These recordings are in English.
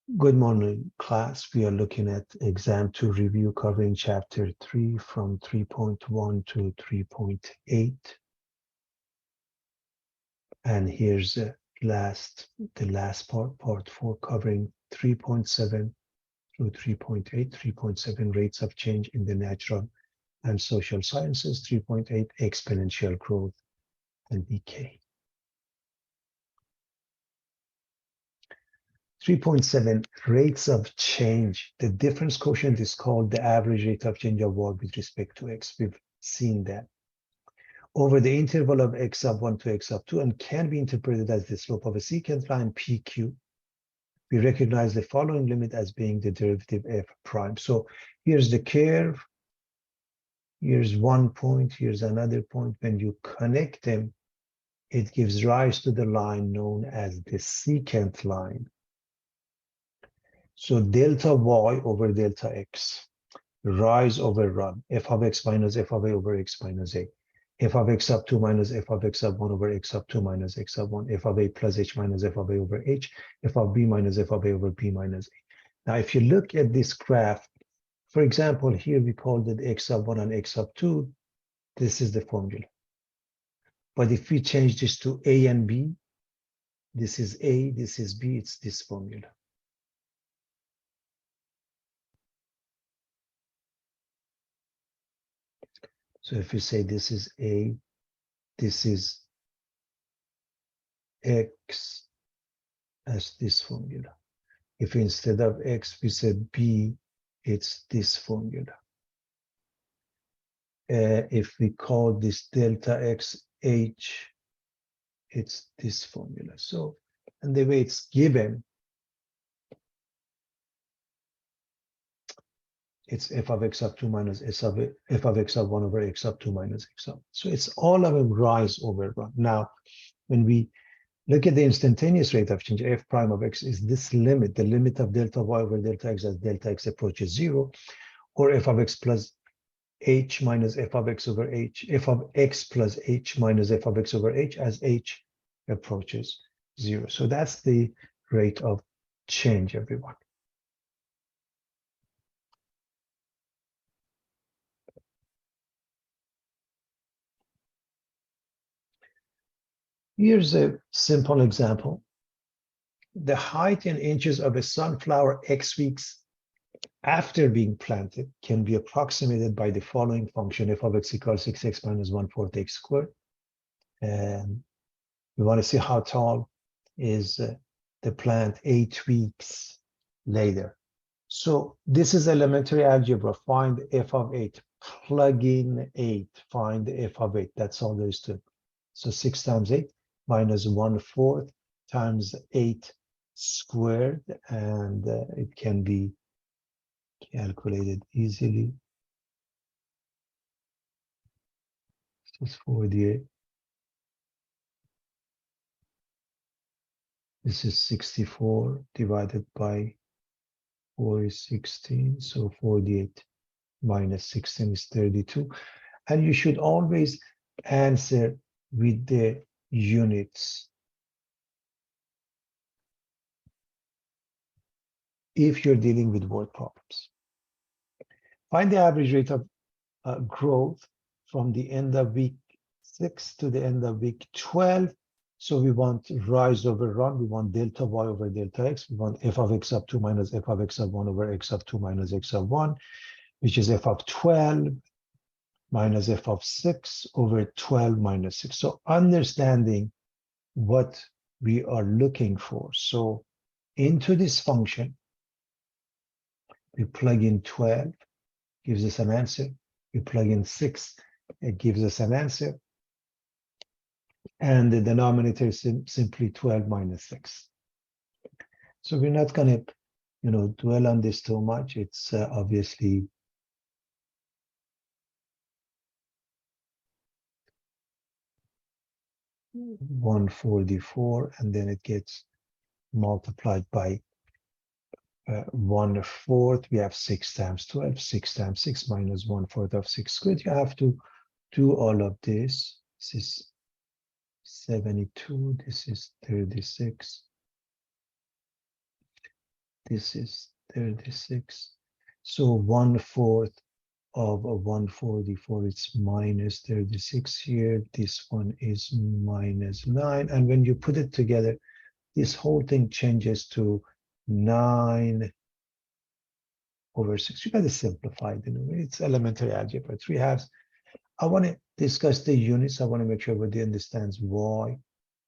Good morning, class. We are looking at exam 2 review covering chapter 3 from 3.1 to 3.8. And here's the last part 4, covering 3.7 through 3.8, 3.7 rates of change in the natural and social sciences, 3.8 exponential growth and decay. 3.7 rates of change. The difference quotient is called the average rate of change of y with respect to x. We've seen that. Over the interval of x sub 1 to x sub 2 and can be interpreted as the slope of a secant line PQ. We recognize the following limit as being the derivative f prime. So here's the curve. Here's one point. Here's another point. When you connect them, it gives rise to the line known as the secant line. So delta y over delta x, rise over run, f of x minus f of a over x minus a, f of x sub 2 minus f of x sub 1 over x sub 2 minus x sub 1, f of a plus h minus f of a over h, f of b minus f of a over b minus a. Now, if you look at this graph, for example, here we called it x sub 1 and x sub 2. This is the formula. But if we change this to a and b, this is a, this is b, it's this formula. So if you say this is a, this is x as this formula. If instead of x we said b, it's this formula. If we call this delta x h, it's this formula. So, and the way it's given, it's f of x sub 2 minus f of x sub 1 over x sub 2 minus x sub. So it's all of a rise over run. Now, when we look at the instantaneous rate of change, f prime of x is this limit, the limit of delta y over delta x as delta x approaches 0, or f of x plus h minus f of x over h, f of x plus h minus f of x over h as h approaches 0. So that's the rate of change, everyone. Here's a simple example. The height in inches of a sunflower X weeks after being planted can be approximated by the following function, f of x equals 6x minus 1/4 x squared. And we want to see how tall is the plant 8 weeks later. So this is elementary algebra. Find f of 8. Plug in 8. Find f of 8. That's all there is to it. So 6 times 8 minus 1/4 times 8 squared. And it can be calculated easily. This is 48. This is 64 divided by 4 is 16. So 48 minus 16 is 32. And you should always answer with the units if you're dealing with word problems. Find the average rate of growth from the end of week 6 to the end of week 12. So we want rise over run. We want delta y over delta x. We want f of x sub 2 minus f of x sub 1 over x sub 2 minus x sub 1, which is f of 12 minus f of 6 over 12 minus 6. So understanding what we are looking for. So into this function, we plug in 12, gives us an answer. We plug in 6, it gives us an answer. And the denominator is simply 12 minus 6. So we're not going to, dwell on this too much. It's obviously $144, and then it gets multiplied by 1/4. We have 6 times 12, 6 times 6 minus 1/4 of 6 squared. You have to do all of this. This is 72, this is 36. This is 36. So 1/4 of a 144, it's minus 36 here. This one is minus 9. And when you put it together, this whole thing changes to 9/6. You got to simplify it. It's elementary algebra, 3/2. I want to discuss the units. I want to make sure everybody understands why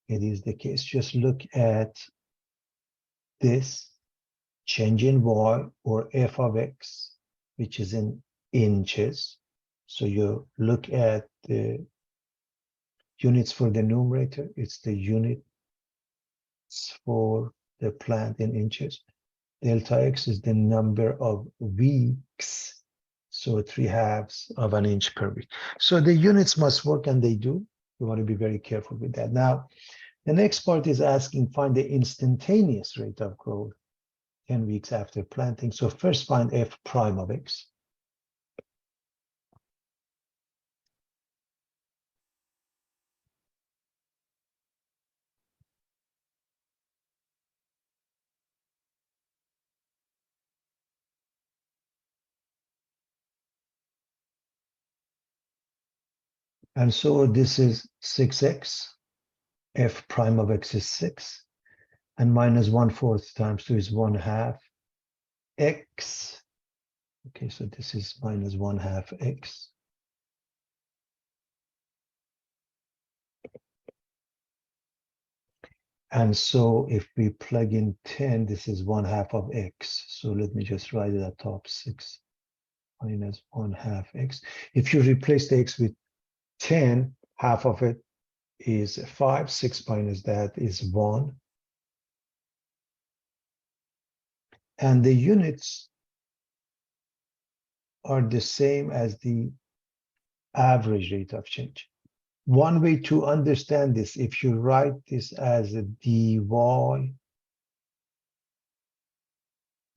it is the case. Just look at this change in y, or f of x, which is in inches. So you look at the units for the numerator, it's the units for the plant in inches. Delta x is the number of weeks, so 3/2 of an inch per week. So the units must work, and they do. You want to be very careful with that. Now, the next part is asking, find the instantaneous rate of growth 10 weeks after planting. So first find f prime of x. And so this is 6x. F prime of x is 6. And minus 1/4 times 2 is 1/2 x. Okay, so this is minus 1/2 x. And so if we plug in 10, this is 1/2 of x. So let me just write it at top, 6 minus 1/2 x. If you replace the x with 10, half of it is 5. 6 minus that is 1. And the units are the same as the average rate of change. One way to understand this, if you write this as a dy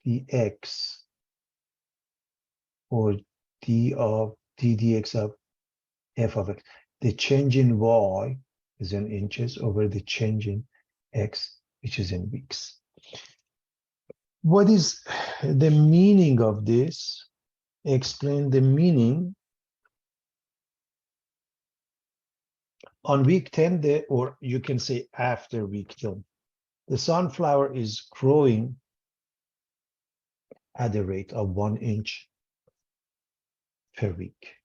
dx, or ddx of f of x, the change in y is in inches over the change in x, which is in weeks. What is the meaning of this? Explain the meaning. On week 10, or you can say after week 10, the sunflower is growing at the rate of 1 inch per week.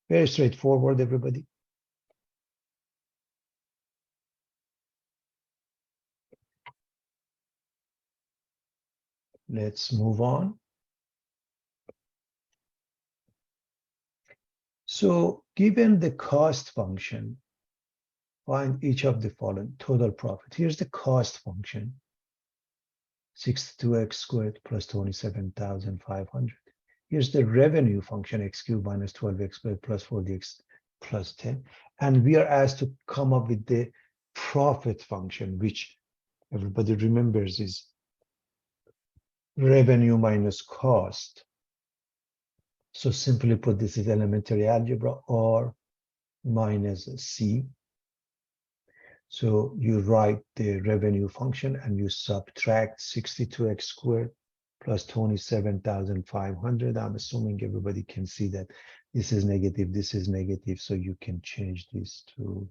Very straightforward, everybody. Let's move on. So given the cost function, find each of the following: total profit. Here's the cost function, 62x squared plus 27,500. Here's the revenue function, x cubed minus 12x squared plus 40x plus 10. And we are asked to come up with the profit function, which everybody remembers is revenue minus cost. So simply put, this is elementary algebra, R minus C. So you write the revenue function and you subtract 62x squared plus 27,500. I'm assuming everybody can see that this is negative, this is negative, so you can change this to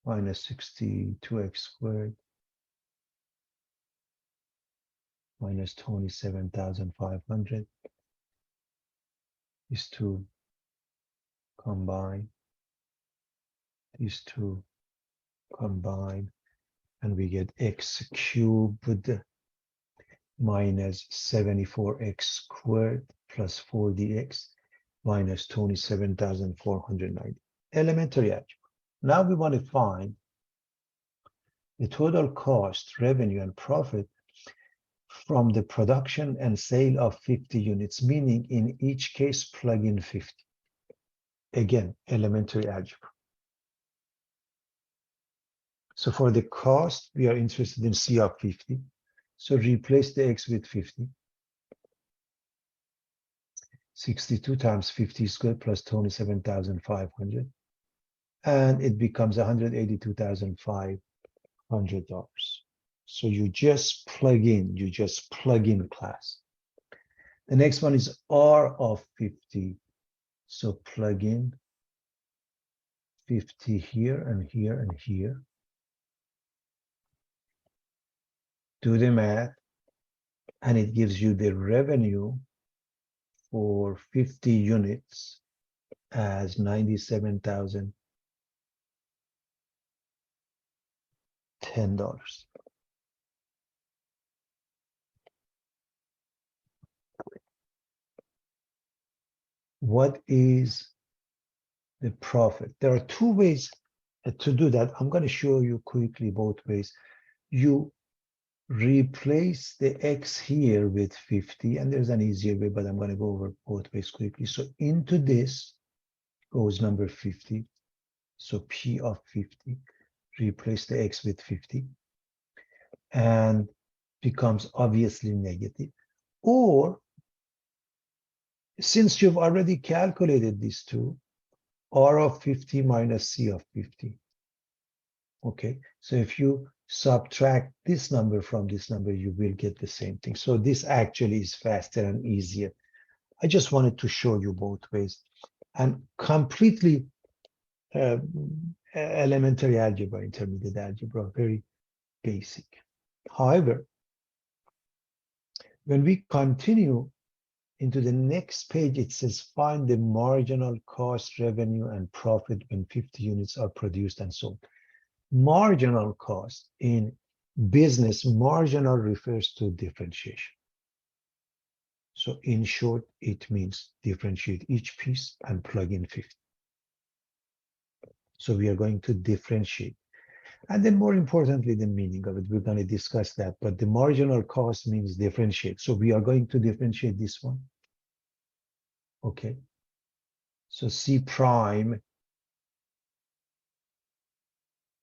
minus 62x squared minus 27,500. These two combine, these two combine, and we get x cubed minus 74x squared plus 40x minus 27,490. Elementary algebra. Now we want to find the total cost, revenue, and profit from the production and sale of 50 units, meaning in each case, plug in 50. Again, elementary algebra. So for the cost, we are interested in C of 50. So replace the x with 50. 62 times 50 squared plus 27,500. And it becomes $182,500. So you just plug in class. The next one is R of 50. So plug in 50 here and here and here. Do the math, and it gives you the revenue for 50 units as $97,010. What is the profit? There are two ways to do that. I'm going to show you quickly both ways. You replace the X here with 50, and there's an easier way, but I'm going to go over both ways quickly. So into this goes number 50. So P of 50, replace the X with 50, and becomes obviously negative. Or since you've already calculated these two, R of 50 minus C of 50. Okay, so if you subtract this number from this number, you will get the same thing. So this actually is faster and easier. I just wanted to show you both ways. And completely elementary algebra, intermediate algebra, very basic. However, when we continue into the next page, it says find the marginal cost, revenue, and profit when 50 units are produced and sold. Marginal cost in business, marginal refers to differentiation. So in short, it means differentiate each piece and plug in 50. So we are going to differentiate. And then more importantly, the meaning of it, we're going to discuss that. But the marginal cost means differentiate. So we are going to differentiate this one. Okay. So C prime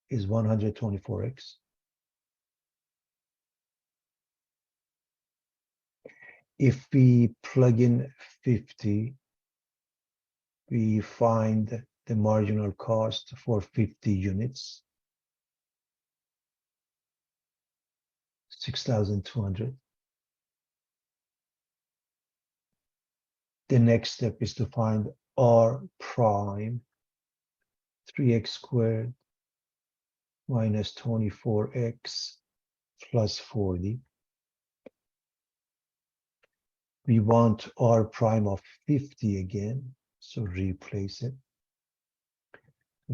is 124x. If we plug in 50, we find the marginal cost for 50 units, 6,200. The next step is to find R prime, 3x squared minus 24x plus 40. We want R prime of 50 again, so replace it.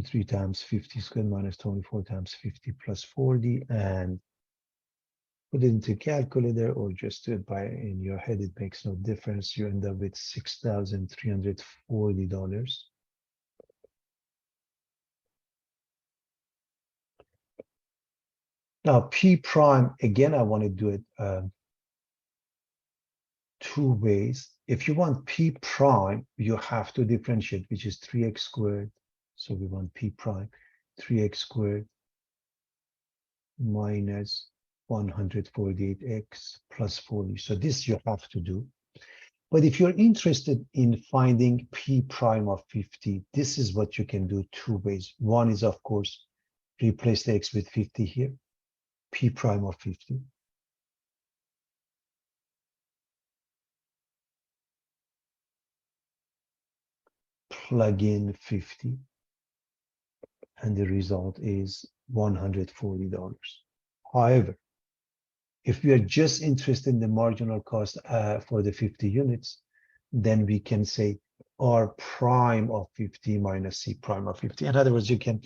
3 times 50 squared minus 24 times 50 plus 40, and put it into calculator or just do it by in your head. It makes no difference. You end up with $6,340. Now P prime, again, I want to do it two ways. If you want P prime, you have to differentiate, which is 3x squared. So we want P prime, 3x squared minus 148x plus 40. So this you have to do. But if you're interested in finding P prime of 50, this is what you can do two ways. One is, of course, replace the X with 50 here, P prime of 50. Plug in 50, and the result is $140. However, if we are just interested in the marginal cost for the 50 units, then we can say R prime of 50 minus C prime of 50. In other words, you can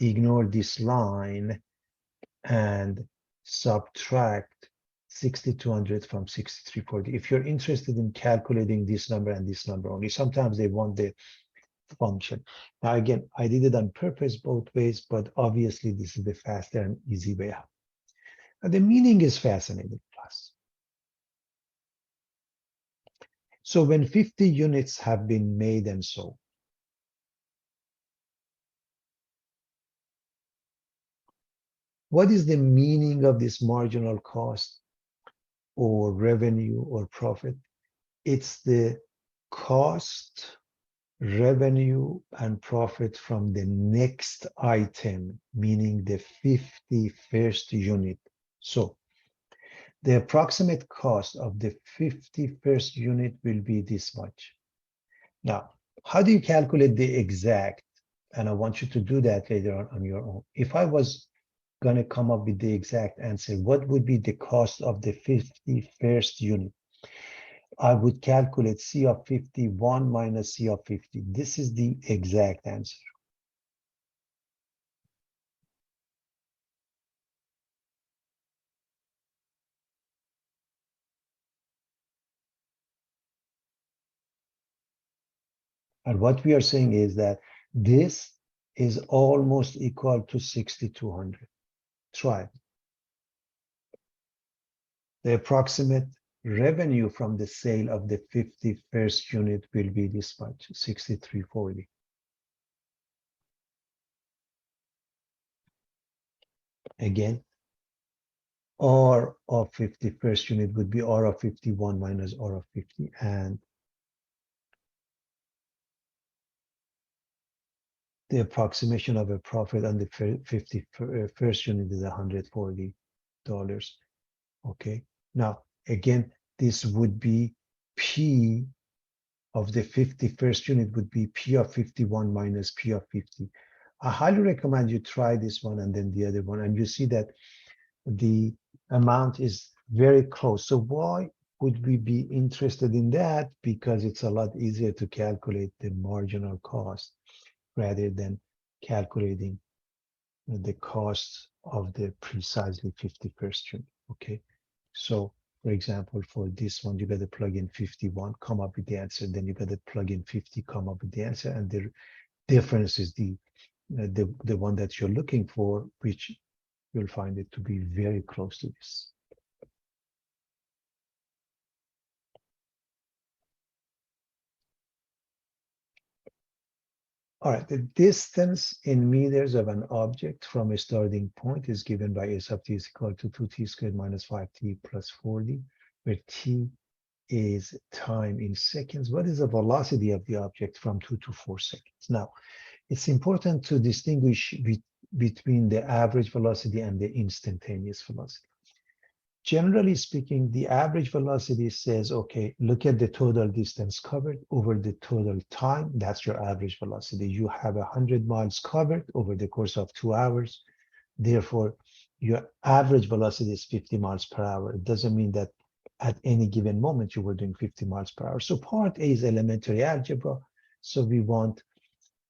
ignore this line and subtract 6,200 from 6,340. If you're interested in calculating this number and this number only, sometimes they want the function. Now, again, I did it on purpose both ways, but obviously this is the faster and easy way out. Now, the meaning is fascinating plus. So when 50 units have been made and sold, what is the meaning of this marginal cost or revenue or profit? It's the cost, revenue, and profit from the next item, meaning the 51st unit. So the approximate cost of the 51st unit will be this much. Now, how do you calculate the exact? And I want you to do that later on your own. If I was going to come up with the exact answer, what would be the cost of the 51st unit? I would calculate C of 51 minus C of 50. This is the exact answer. And what we are saying is that this is almost equal to 6,200. Try it. The approximate revenue from the sale of the 51st unit will be this much, 6,340. Again, R of 51st unit would be R of 51 minus R of 50, and the approximation of a profit on the 51st unit is $140. Okay. Now, again, this would be P of the 51st unit would be P of 51 minus P of 50. I highly recommend you try this one and then the other one, and you see that the amount is very close. So why would we be interested in that? Because it's a lot easier to calculate the marginal cost rather than calculating the cost of the precisely 51st unit. Okay. So for example, for this one, you got to plug in 51, come up with the answer. Then you got to plug in 50, come up with the answer. And the difference is the one that you're looking for, which you'll find it to be very close to this. All right, the distance in meters of an object from a starting point is given by S of t is equal to 2t squared minus 5t plus 40, where t is time in seconds. What is the velocity of the object from 2 to 4 seconds? Now, it's important to distinguish between the average velocity and the instantaneous velocity. Generally speaking, the average velocity says, okay, look at the total distance covered over the total time. That's your average velocity. You have 100 miles covered over the course of 2 hours. Therefore, your average velocity is 50 miles per hour. It doesn't mean that at any given moment you were doing 50 miles per hour. So part A is elementary algebra. So we want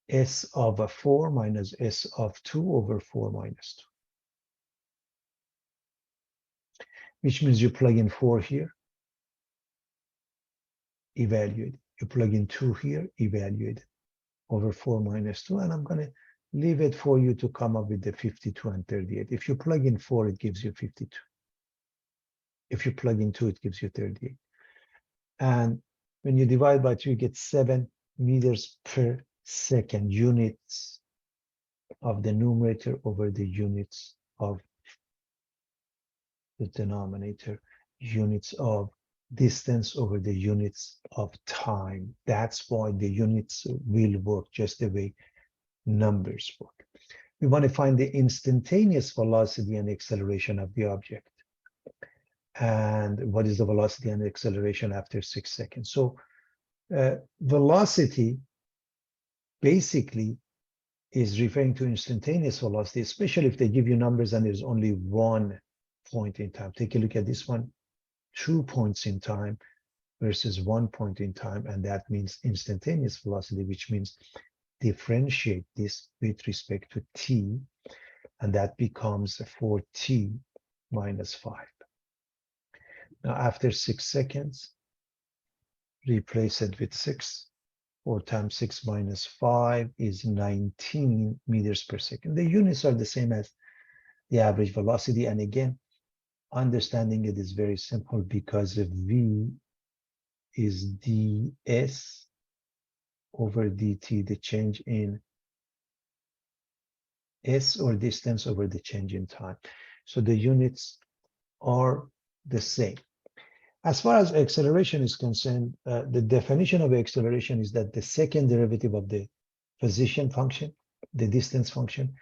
S of 4 minus S of 2 over 4 minus 2. Which means you plug in 4 here, evaluate. You plug in 2 here, evaluate over 4 minus 2, and I'm going to leave it for you to come up with the 52 and 38. If you plug in 4, it gives you 52. If you plug in 2, it gives you 38. And when you divide by 2, you get 7 meters per second, units of the numerator over the units of the denominator, units of distance over the units of time. That's why the units will work just the way numbers work. We want to find the instantaneous velocity and acceleration of the object. And what is the velocity and acceleration after 6 seconds? So velocity basically is referring to instantaneous velocity, especially if they give you numbers and there's only one point in time. Take a look at this one, 2 points in time versus 1 point in time, and that means instantaneous velocity, which means differentiate this with respect to t, and that becomes 4t minus 5. Now, after 6 seconds, replace it with 6. 4 times 6 minus 5 is 19 meters per second. The units are the same as the average velocity, and again, understanding it is very simple because v is ds over dt, the change in s or distance over the change in time. So the units are the same. As far as acceleration is concerned, the definition of acceleration is that the second derivative of the position function, the distance function,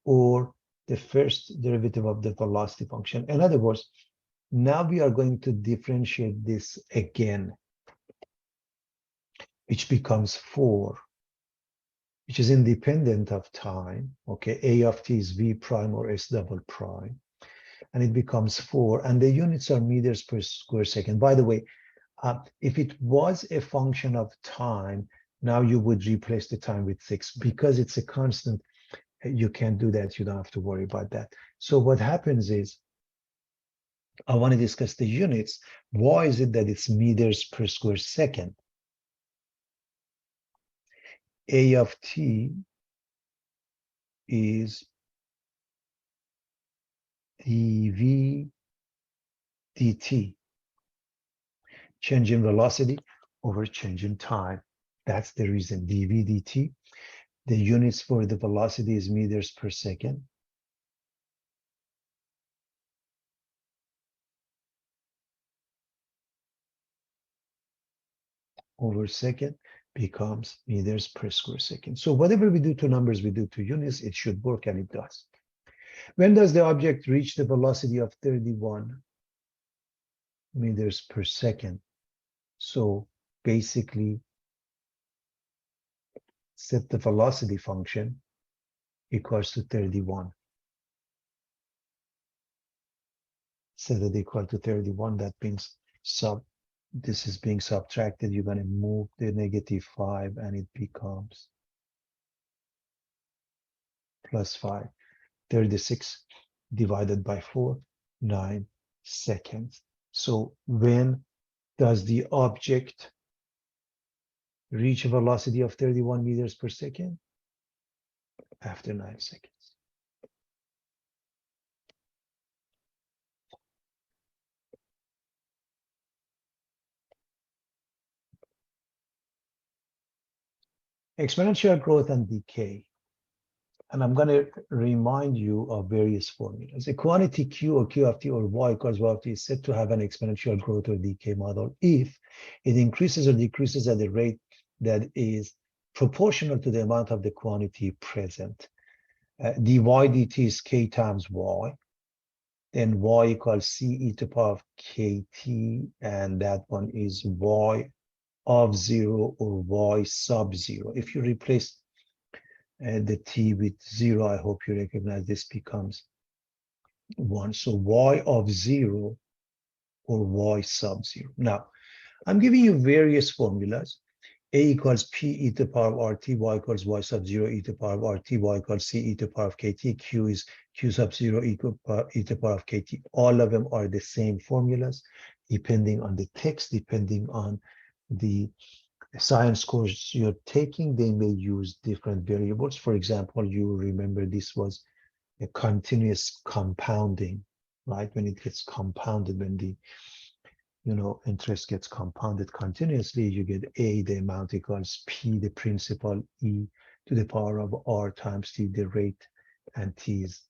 or the first derivative of the velocity function. In other words, now we are going to differentiate this again, which becomes 4, which is independent of time. Okay, A of t is v prime or s double prime, and it becomes 4, and the units are meters per square second. By the way, if it was a function of time, now you would replace the time with 6. Because it's a constant, you can't do that. You don't have to worry about that. So what happens is, I want to discuss the units. Why is it that it's meters per square second? A of t is dv dt, change in velocity over change in time. That's the reason, dv dt. The units for the velocity is meters per second. Over second becomes meters per square second. So whatever we do to numbers, we do to units, it should work, and it does. When does the object reach the velocity of 31 meters per second? So basically, set the velocity function equals to 31. Set it equal to 31. That means this is being subtracted. You're going to move the -5, and it becomes +5. 36 divided by 4, 9 seconds. So when does the object reach a velocity of 31 meters per second? After 9 seconds. Exponential growth and decay. And I'm going to remind you of various formulas. A quantity Q or Q of t or Y equals Y of t is said to have an exponential growth or decay model if it increases or decreases at a rate that is proportional to the amount of the quantity present. dy dt is k times y. Then y equals c e to the power of kt, and that one is y of 0 or y sub 0. If you replace the t with 0, I hope you recognize this becomes 1. So y of 0 or y sub 0. Now, I'm giving you various formulas. A equals p e to the power of rt, y equals y sub 0 e to the power of rt, y equals c e to the power of kt, q is q sub 0 e to the power of kt. All of them are the same formulas, depending on the text, depending on the science course you're taking, they may use different variables. For example, you remember this was a continuous compounding, right? When it gets compounded, when the interest gets compounded continuously, you get A, the amount equals P, the principal, E to the power of R times T, the rate, and T is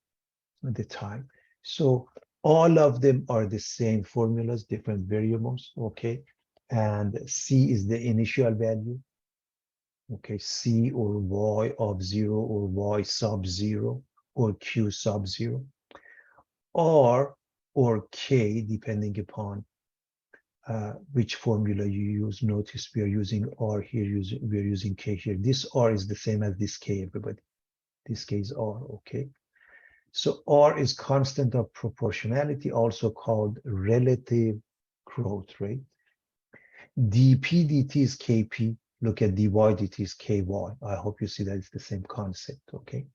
the time. So all of them are the same formulas, different variables, okay? And C is the initial value, okay? C or Y of 0 or Y sub 0 or Q sub 0. R or K, depending upon which formula you use. Notice we are using R here, we are using K here. This R is the same as this K, everybody. This K is R, okay? So R is constant of proportionality, also called relative growth rate. dP dt is Kp. Look at dy dt is Ky. I hope you see that it's the same concept, okay?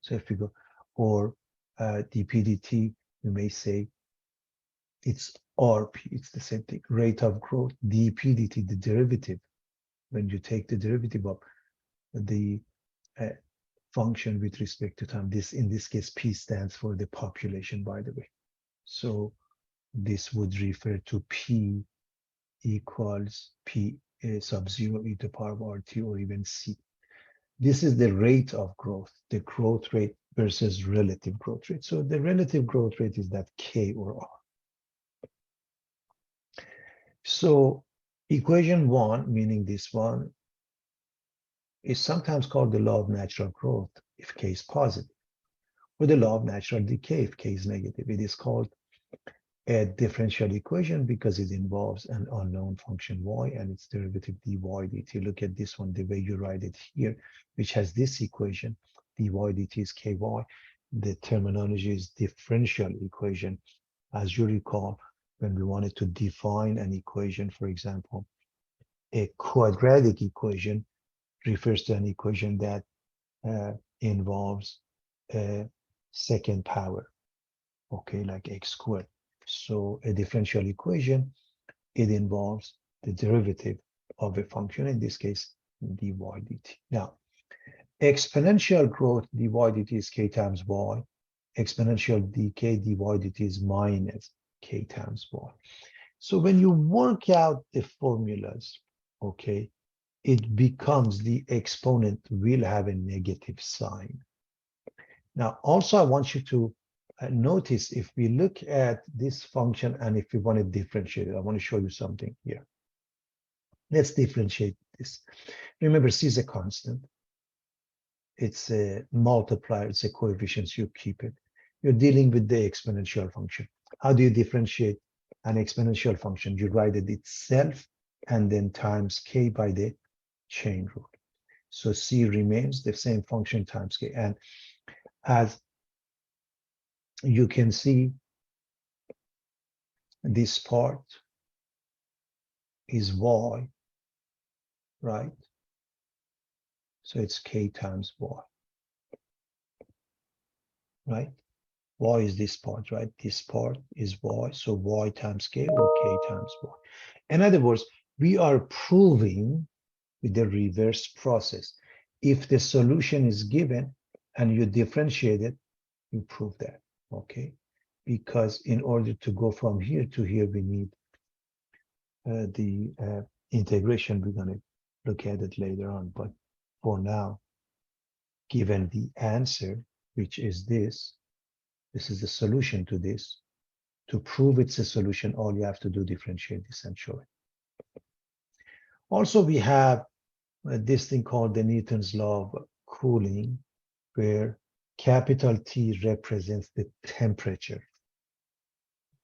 So if we go, or dP dt, you may say it's RP, it's the same thing. Rate of growth, dP dt, the derivative. When you take the derivative of the function with respect to time, this in this case, P stands for the population, by the way. So this would refer to P equals P sub 0 e to the power of RT or even C. This is the rate of growth, the growth rate versus relative growth rate. So the relative growth rate is that K or R. So equation 1, meaning this one, is sometimes called the law of natural growth if k is positive, or the law of natural decay if k is negative. It is called a differential equation because it involves an unknown function y and its derivative dy dt. Look at this one, the way you write it here, which has this equation, dy dt is ky. The terminology is differential equation. As you recall, when we wanted to define an equation, for example, a quadratic equation refers to an equation that involves a second power, okay, like x squared. So a differential equation, it involves the derivative of a function, in this case, dy dt. Now, exponential growth dy dt is k times y. Exponential decay dy dt is minus k times y. So when you work out the formulas, okay, it becomes the exponent will have a negative sign. Now, also, I want you to notice if we look at this function and if we want to differentiate it, I want to show you something here. Let's differentiate this. Remember, C is a constant. It's a multiplier, it's a coefficient, so you keep it. You're dealing with the exponential function. How do you differentiate an exponential function? You write it itself and then times k by the chain rule. So C remains the same function times k. And as you can see, this part is y, right? So it's k times y, right? Y is this part, right? This part is y, so y times k or k times y. In other words, we are proving with the reverse process. If the solution is given and you differentiate it, you prove that, okay? Because in order to go from here to here, we need the integration. We're going to look at it later on, but for now, given the answer, which is this is the solution to this. To prove it's a solution, all you have to do differentiate this and show it. Also, we have this thing called the Newton's law of cooling, where capital T represents the temperature.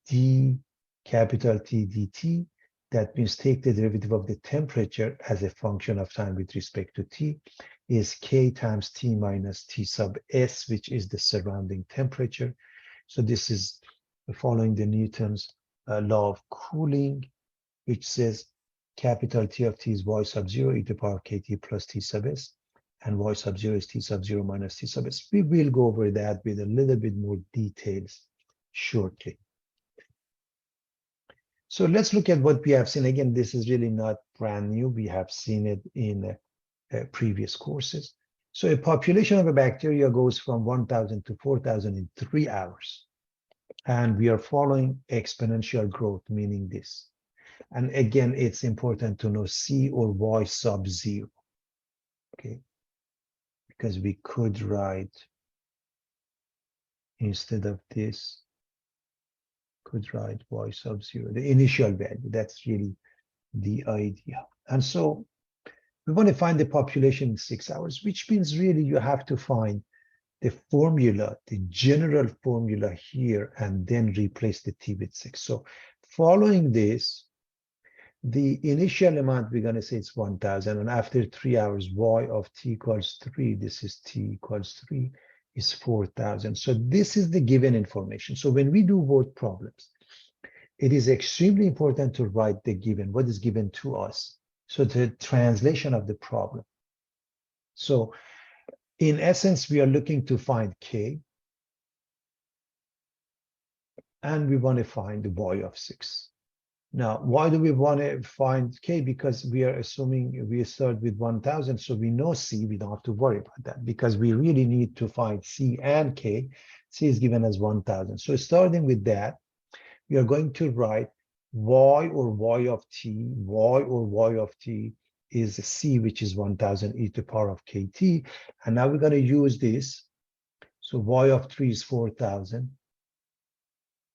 D capital T dt, that means take the derivative of the temperature as a function of time with respect to T, is K times T minus T sub S, which is the surrounding temperature. So this is following the Newton's law of cooling, which says capital T of T is y sub 0 e to the power kt plus T sub S, and y sub 0 is T sub 0 minus T sub S. We will go over that with a little bit more details shortly. So let's look at what we have seen. Again, this is really not brand new. We have seen it in previous courses. So a population of a bacteria goes from 1,000 to 4,000 in 3 hours. And we are following exponential growth, meaning this. And again, it's important to know C or Y sub 0, okay? Because we could write, instead of this, could write Y sub 0, the initial value. That's really the idea. And so we want to find the population in 6 hours, which means really you have to find the formula, the general formula here, and then replace the T with 6. So following this, the initial amount, we're going to say it's 1,000. And after 3 hours, Y of T equals 3, this is T equals 3, is 4,000. So this is the given information. So when we do word problems, it is extremely important to write the given, what is given to us. So the translation of the problem. So in essence, we are looking to find K, and we want to find the Y of 6. Now, why do we want to find K? Because we are assuming we start with 1,000, so we know C, we don't have to worry about that, because we really need to find C and K. C is given as 1,000. So starting with that, we are going to write Y or Y of T, Y or Y of T is C, which is 1,000 e to the power of kt. And now we're going to use this. So Y of 3 is 4,000.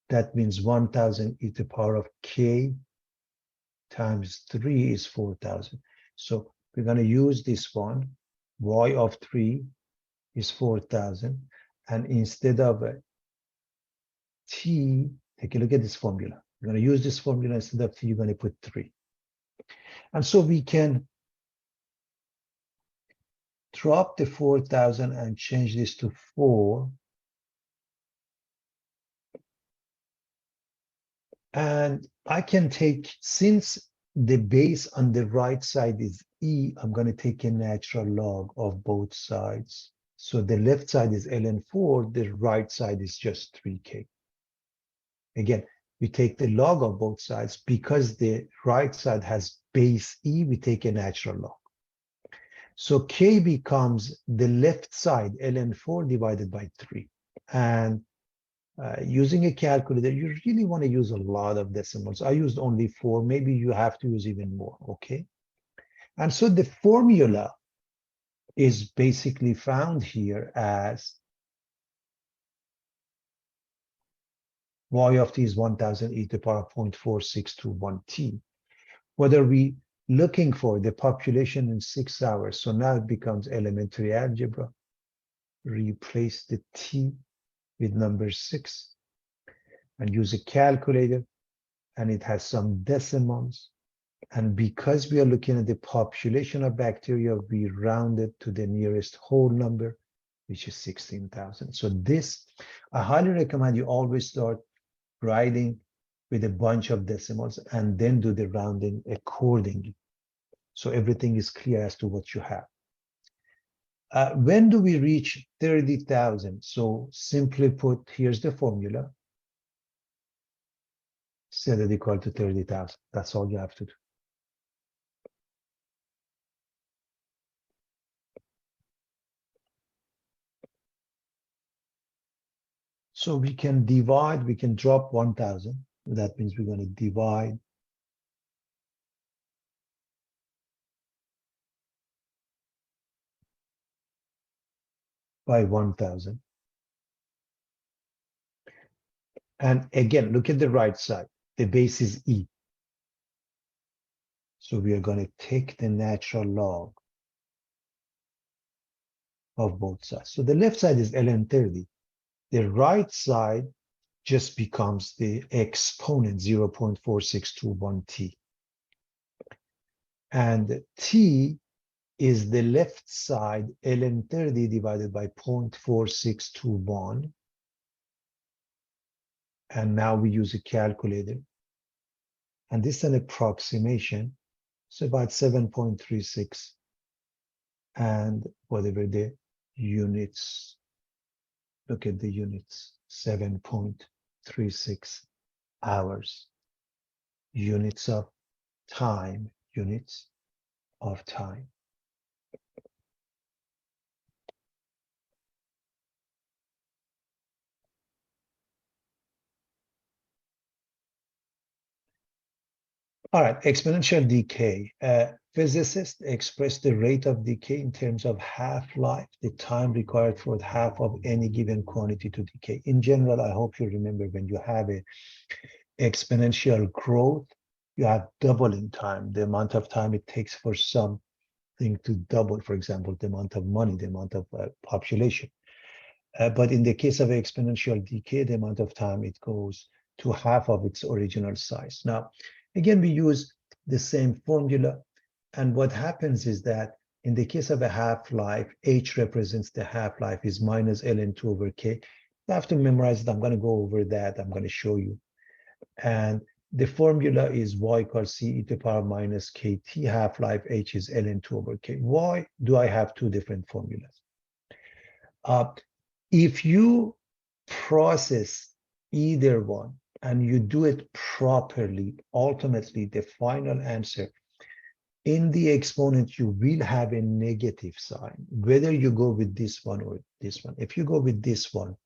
That means 1,000 e to the power of k times 3 is 4,000. So we're going to use this one. Y of 3 is 4,000. And instead of T, take a look at this formula. We're going to use this formula. Instead of T, you're going to put 3. And so we can drop the 4,000 and change this to 4. And I can take, since the base on the right side is E, I'm going to take a natural log of both sides. So the left side is ln 4, the right side is just 3k. Again, we take the log of both sides. Because the right side has base E, we take a natural log. So k becomes the left side, ln 4 divided by 3. And using a calculator, you really want to use a lot of decimals. I used only 4. Maybe you have to use even more, okay? And so the formula is basically found here as y of t is 1,000 e to the power 0.4621 t. What are we looking for? The population in 6 hours. So now it becomes elementary algebra. Replace the t with number 6 and use a calculator, and it has some decimals. And because we are looking at the population of bacteria, we round it to the nearest whole number, which is 16,000. So this, I highly recommend you always start writing with a bunch of decimals and then do the rounding accordingly. So everything is clear as to what you have. When do we reach 30,000? So simply put, here's the formula. Set it equal to 30,000. That's all you have to do. So we can divide, we can drop 1,000. That means we're going to divide by 1,000. And again, look at the right side. The base is E. So we are going to take the natural log of both sides. So the left side is ln 30. The right side just becomes the exponent 0.4621 t. And t is the left side ln 30 divided by 0.4621. And now we use a calculator. And this is an approximation. So about 7.36. And whatever the units, look at the units, 7.36 hours. Units of time, units of time. All right, exponential decay. Physicists express the rate of decay in terms of half-life, the time required for half of any given quantity to decay. In general, I hope you remember when you have a exponential growth, you have doubling time, the amount of time it takes for something to double, for example, the amount of money, the amount of population. But in the case of exponential decay, the amount of time it goes to half of its original size. Now, again, we use the same formula. And what happens is that in the case of a half-life, H represents the half-life is minus ln 2 over k. You have to memorize it. I'm going to go over that. I'm going to show you. And the formula is y equals c e to the power minus kt. Half-life H is ln 2 over k. Why do I have two different formulas? If you process either one and you do it properly, ultimately the final answer in the exponent, you will have a negative sign, whether you go with this one or this one. If you go with this one,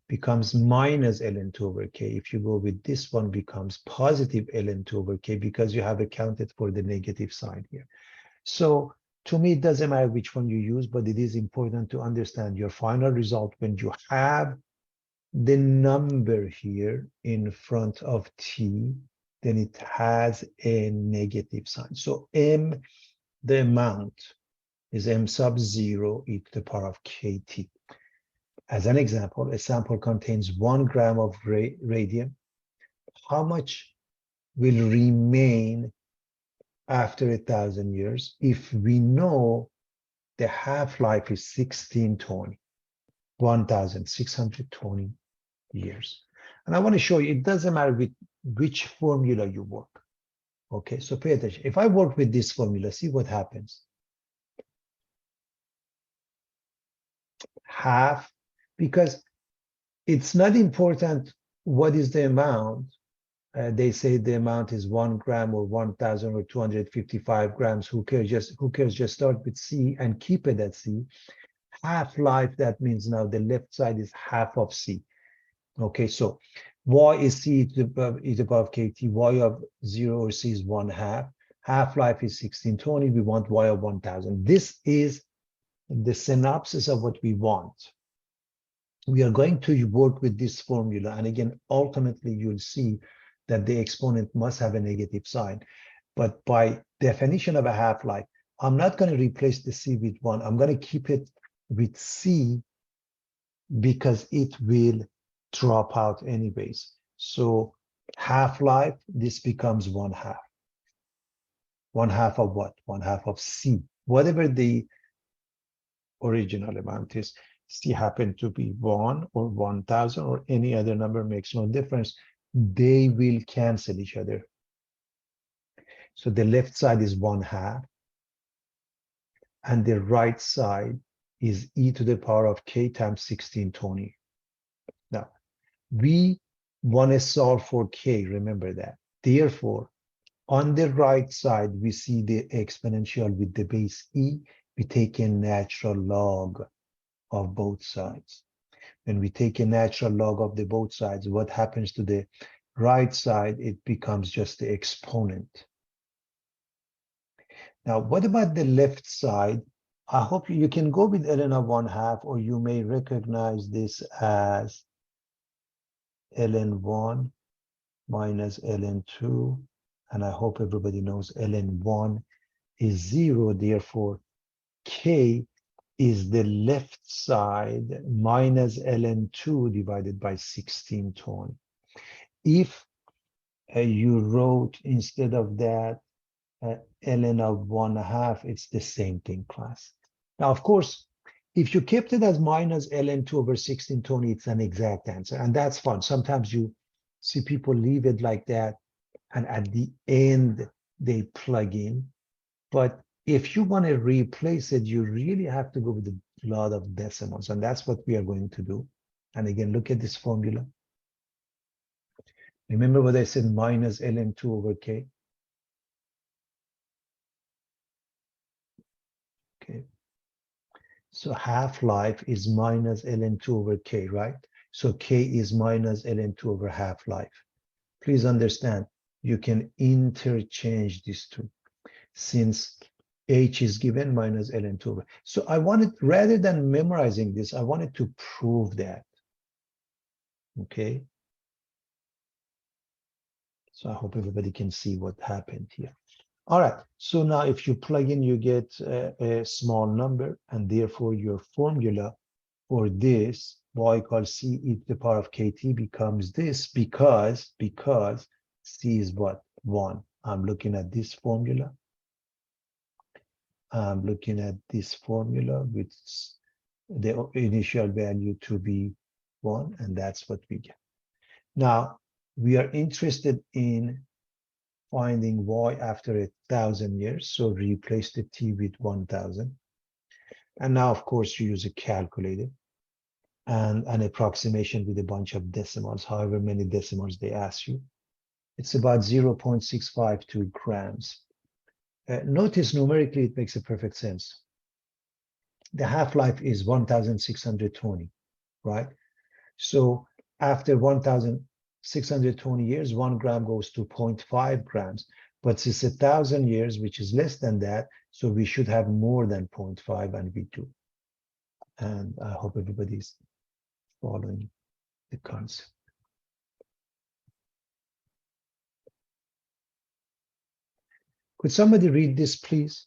becomes minus ln 2 over k. If you go with this one, becomes positive ln 2 over k because you have accounted for the negative sign here. So to me, it doesn't matter which one you use, but it is important to understand your final result when you have the number here in front of t then it has a negative sign. So m, the amount, is m sub 0 e to the power of kt. As an example, a sample contains 1 gram of radium. How much will remain after 1,000 years if we know the half-life is 1620, 1,620 years? And I want to show you, it doesn't matter with which formula you work. Okay, so pay attention. If I work with this formula, see what happens. Half, because it's not important what is the amount. They say the amount is 1 gram or 1,000 or 255 grams. Who cares? Just start with C and keep it at C. Half-life, that means now the left side is half of C. Okay, so y is C e to the power of kt. Y of 0 or C is 1/2. Half-life is 1620. We want y of 1,000. This is the synopsis of what we want. We are going to work with this formula. And again, ultimately, you'll see that the exponent must have a negative sign. But by definition of a half-life, I'm not going to replace the C with 1. I'm going to keep it with C because it will drop out anyways. So half-life, this becomes 1/2. 1/2 of what? 1/2 of C. Whatever the original amount is. C happen to be 1 or 1,000 or any other number, makes no difference. They will cancel each other. So the left side is 1/2 and the right side is e to the power of k times 1620. Now, we want to solve for k, remember that. Therefore, on the right side, we see the exponential with the base e. We take a natural log of both sides. When we take a natural log of the both sides, what happens to the right side? It becomes just the exponent. Now, what about the left side? I hope you can go with ln of 1/2, or you may recognize this as ln1 minus ln2. And I hope everybody knows ln1 is 0. Therefore, k is the left side minus ln2 divided by 1620. If you wrote instead of that ln of 1/2, it's the same thing, class. Now, of course, if you kept it as minus ln2 over 1620, it's an exact answer, and that's fun. Sometimes you see people leave it like that, and at the end, they plug in. But if you want to replace it, you really have to go with a lot of decimals, and that's what we are going to do. And again, look at this formula. Remember what I said, minus ln2 over k? Okay. So half-life is minus ln2 over k, right? So k is minus ln2 over half-life. Please understand, you can interchange these two. Since h is given minus ln2 over. So I wanted, rather than memorizing this, I wanted to prove that. Okay. So I hope everybody can see what happened here. All right. So now if you plug in, you get a small number, and therefore your formula for this y equals c e to the power of kt becomes this, because c is what? 1. I'm looking at this formula. I'm looking at this formula with the initial value to be 1, and that's what we get. Now, we are interested in finding y after 1,000 years, so replace the t with 1,000. And now, of course, you use a calculator and an approximation with a bunch of decimals, however many decimals they ask you. It's about 0.652 grams. Notice numerically, it makes a perfect sense. The half-life is 1,620, right? So after 1,620 years, 1 gram goes to 0.5 grams. But since 1,000 years, which is less than that, so we should have more than 0.5, and we do. And I hope everybody's following the concept. Could somebody read this, please?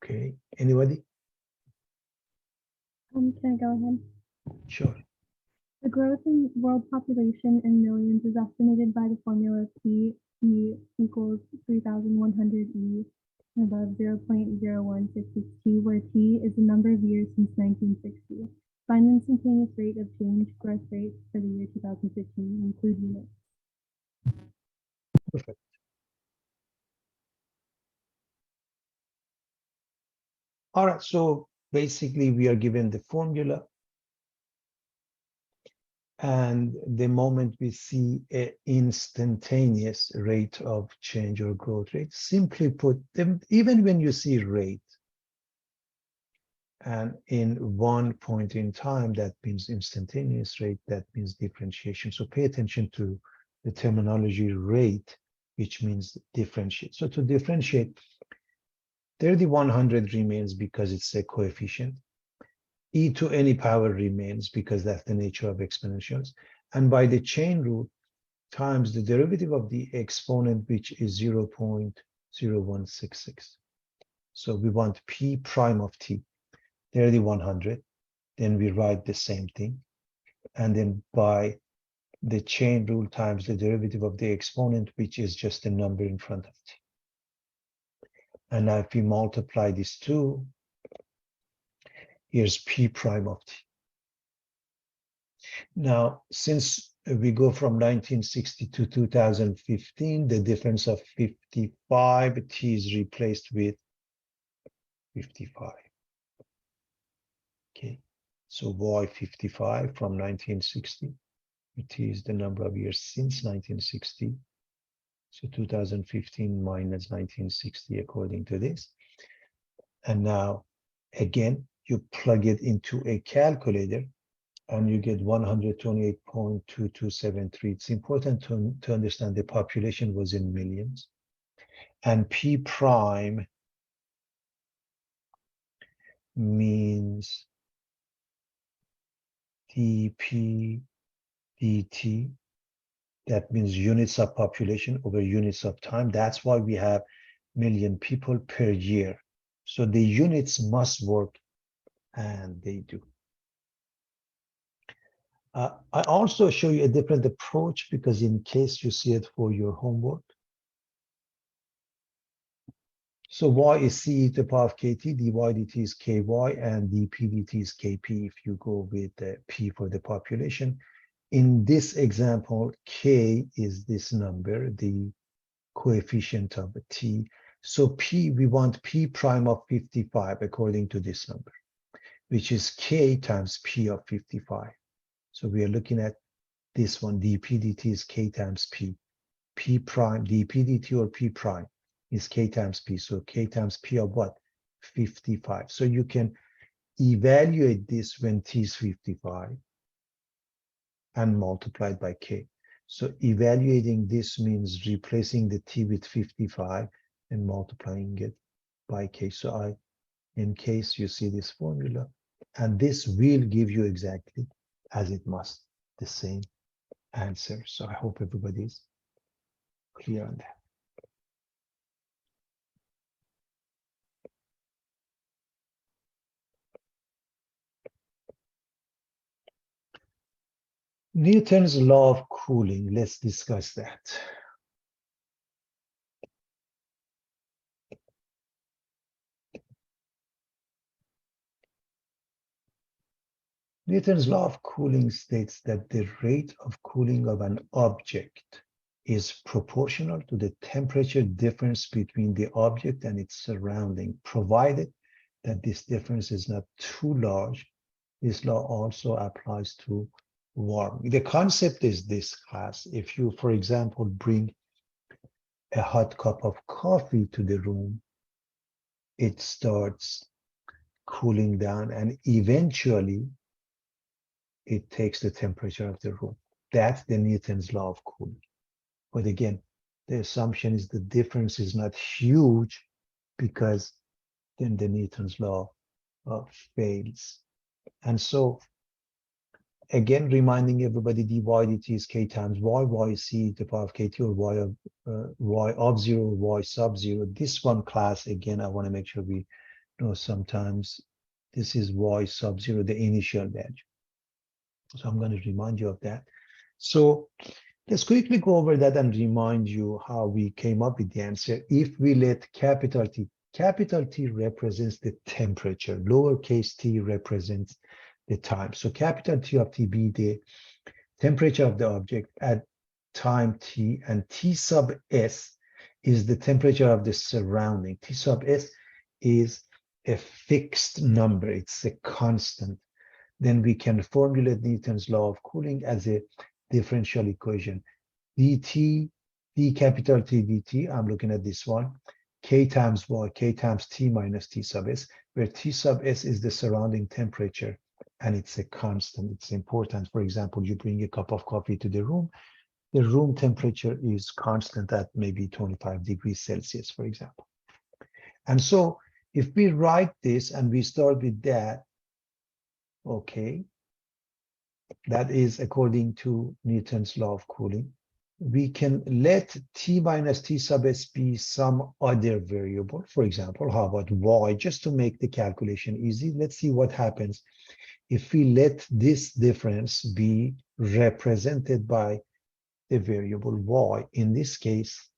Okay, anybody? Can I go ahead? Sure. The growth in world population in millions is estimated by the formula P equals 3,100 E above 0.0162, where T is the number of years since 1960. Find the instantaneous rate of change growth rate for the year 2015, include units. Perfect. All right, so basically we are given the formula, and the moment we see an instantaneous rate of change or growth rate, simply put them, even when you see rate, and in one point in time, that means instantaneous rate, that means differentiation. So pay attention to the terminology rate, which means differentiate. So to differentiate, 3100 remains because it's a coefficient. E to any power remains because that's the nature of exponentials. And by the chain rule, times the derivative of the exponent, which is 0.0166. So we want P prime of T, 3100. Then we write the same thing. And then by the chain rule times the derivative of the exponent, which is just a number in front of T. And now if we multiply these two, here's P prime of T. Now, since we go from 1960 to 2015, the difference of 55, T is replaced with 55. Okay, so why 55 from 1960? T is the number of years since 1960. So 2015 minus 1960 according to this. And now, again, you plug it into a calculator and you get 128.2273. It's important to understand the population was in millions. And P prime means dP dt. That means units of population over units of time. That's why we have million people per year. So the units must work, and they do. I also show you a different approach because in case you see it for your homework. So y is c e to the power of kt, dy dt is ky, and dp dt is kp if you go with p for the population. In this example, k is this number, the coefficient of t. So p, we want p prime of 55 according to this number, which is k times p of 55. So we are looking at this one, dp dt is k times p. P prime, dp dt or p prime is k times p. So k times p of what? 55. So you can evaluate this when t is 55 and multiplied by k. So evaluating this means replacing the t with 55 and multiplying it by k. So in case you see this formula, and this will give you exactly as it must, the same answer. So I hope everybody's clear on that. Newton's law of cooling, let's discuss that. Newton's law of cooling states that the rate of cooling of an object is proportional to the temperature difference between the object and its surrounding, provided that this difference is not too large. This law also applies to warming. The concept is this, class. If you, for example, bring a hot cup of coffee to the room, it starts cooling down and eventually it takes the temperature of the room. That's the Newton's law of cooling. But again, the assumption is the difference is not huge because then the Newton's law fails. And so again, reminding everybody dy dt is k times y is c to the power of kt, or y of 0, y sub 0. This one class, again, I want to make sure we know sometimes this is y sub 0, the initial value. So I'm going to remind you of that. So let's quickly go over that and remind you how we came up with the answer. If we let capital T represents the temperature, lowercase t represents the time. So capital T of t be the temperature of the object at time t, and T sub s is the temperature of the surrounding. T sub s is a fixed number, it's a constant. Then we can formulate Newton's law of cooling as a differential equation. dt, d capital T dt, I'm looking at this one, k times y, k times t minus T sub s, where T sub s is the surrounding temperature, and it's a constant. It's important. For example, you bring a cup of coffee to the room temperature is constant at maybe 25 degrees Celsius, for example. And so if we write this and we start with that, okay, that is according to Newton's law of cooling, we can let T minus T sub s be some other variable. For example, how about y? Just to make the calculation easy, let's see what happens if we let this difference be represented by the variable y. In this case,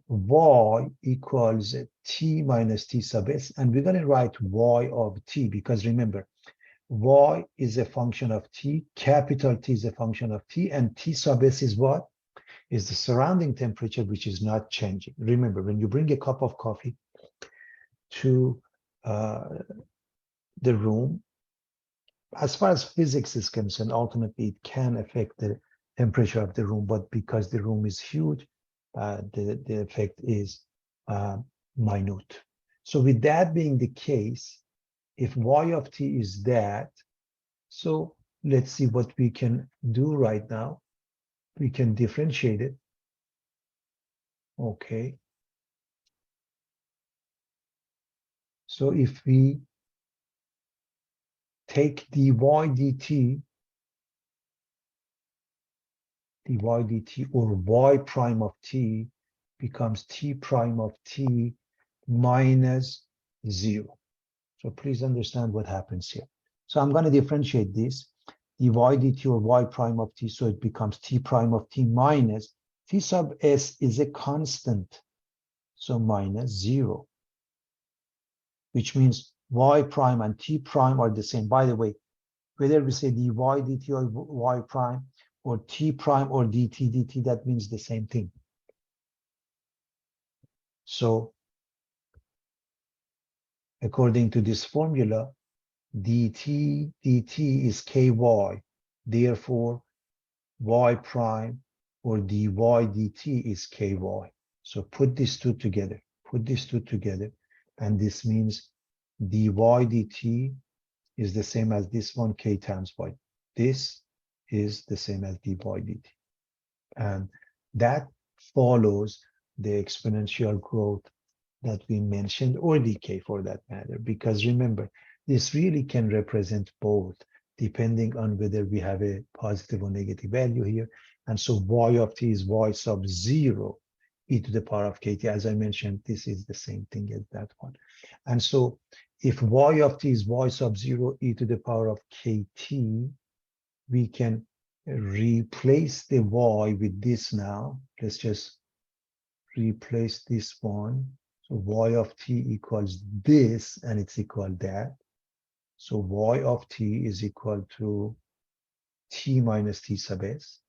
y equals t minus t sub s, and we're going to write y of t, because remember, y is a function of t, capital T is a function of t, and T sub s is what? Is the surrounding temperature, which is not changing. Remember, when you bring a cup of coffee to the room, as far as physics is concerned, ultimately it can affect the temperature of the room, but because the room is huge, the effect is minute. So with that being the case, if y of t is that, so let's see what we can do right now. We can differentiate it. Okay. So if we take dy dt, or y prime of t becomes t prime of t minus 0. So please understand what happens here. So I'm going to differentiate this, dy dt or y prime of t, so it becomes t prime of t minus T sub s is a constant, so minus 0, which means y prime and t prime are the same. By the way, whether we say dy dt or y prime, or t prime or dt dt, that means the same thing. So according to this formula, dt dt is ky, therefore y prime or dy dt is ky. So put these two together, and this means dy dt is the same as this one, k times y. This is the same as dy dt. And that follows the exponential growth that we mentioned, or decay for that matter, because remember, this really can represent both, depending on whether we have a positive or negative value here. And so y of t is y sub 0 e to the power of kt. As I mentioned, this is the same thing as that one. And so if y of t is y sub 0 e to the power of kt, we can replace the y with this now. Let's just replace this one. So y of t equals this, and it's equal that. So y of t is equal to t minus t sub s.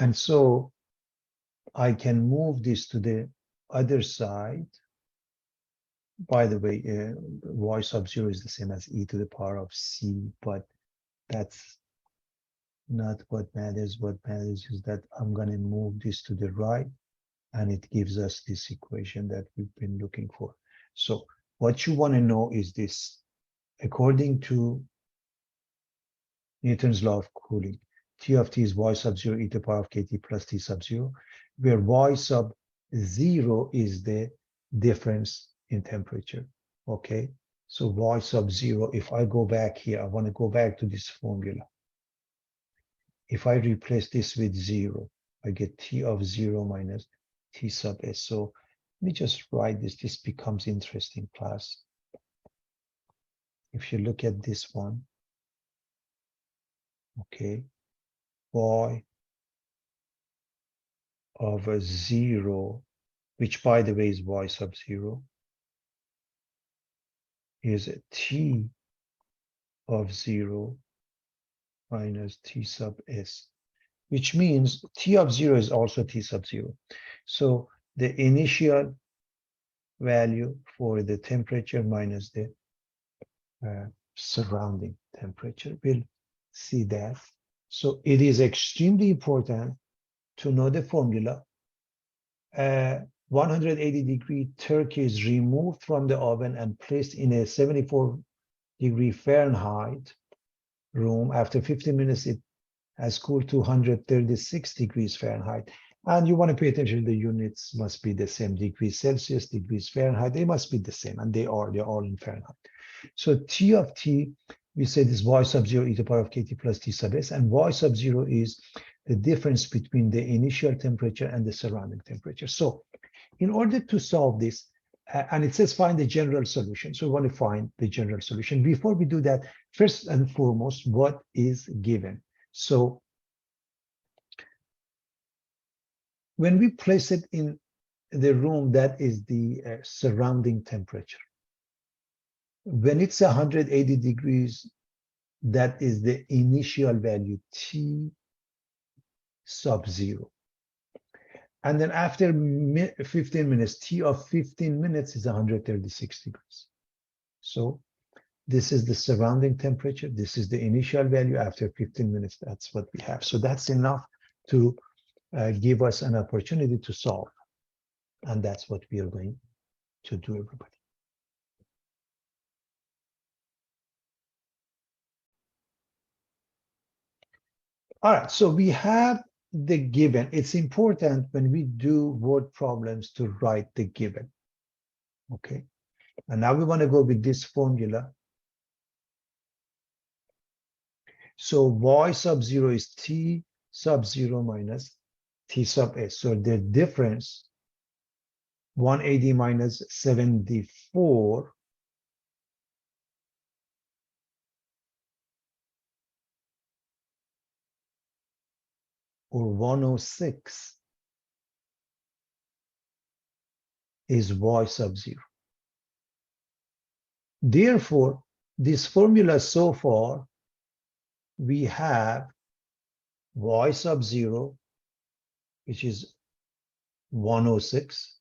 And so I can move this to the other side. By the way, y sub 0 is the same as e to the power of c, but that's not what matters. What matters is that I'm going to move this to the right, and it gives us this equation that we've been looking for. So what you want to know is this. According to Newton's law of cooling, T of t is y sub 0 e to the power of kt plus t sub 0, where y sub 0 is the difference in temperature. Okay, so y sub 0, if I go back here, I want to go back to this formula. If I replace this with 0, I get T of 0 minus T sub S. So let me just write this. This becomes interesting, class. If you look at this one, okay, y of a 0, which by the way is y sub 0, is T of 0 minus T sub S, which means T of 0 is also T sub 0. So the initial value for the temperature minus the surrounding temperature. We'll see that. So it is extremely important to know the formula. 180-degree turkey is removed from the oven and placed in a 74-degree Fahrenheit room. After 15 minutes, it has cooled to 136 degrees Fahrenheit. And you want to pay attention, the units must be the same, degrees Celsius, degrees Fahrenheit, they must be the same, and they're all in Fahrenheit. So T of T, we say this y sub 0 e to the power of kt plus T sub S, and y sub 0 is the difference between the initial temperature and the surrounding temperature. So in order to solve this, and it says find the general solution. So we want to find the general solution. Before we do that, first and foremost, what is given? So when we place it in the room, that is the surrounding temperature. When it's 180 degrees, that is the initial value, T sub 0. And then after 15 minutes, T of 15 minutes is 136 degrees. So this is the surrounding temperature. This is the initial value. After 15 minutes, that's what we have. So that's enough to give us an opportunity to solve. And that's what we are going to do, everybody. All right, so we have the given. It's important when we do word problems to write the given. Okay, and now we want to go with this formula. So y sub 0 is T sub 0 minus T sub S. So the difference, 180 minus 74, or 106, is y sub 0. Therefore, this formula so far, we have y sub 0, which is 106,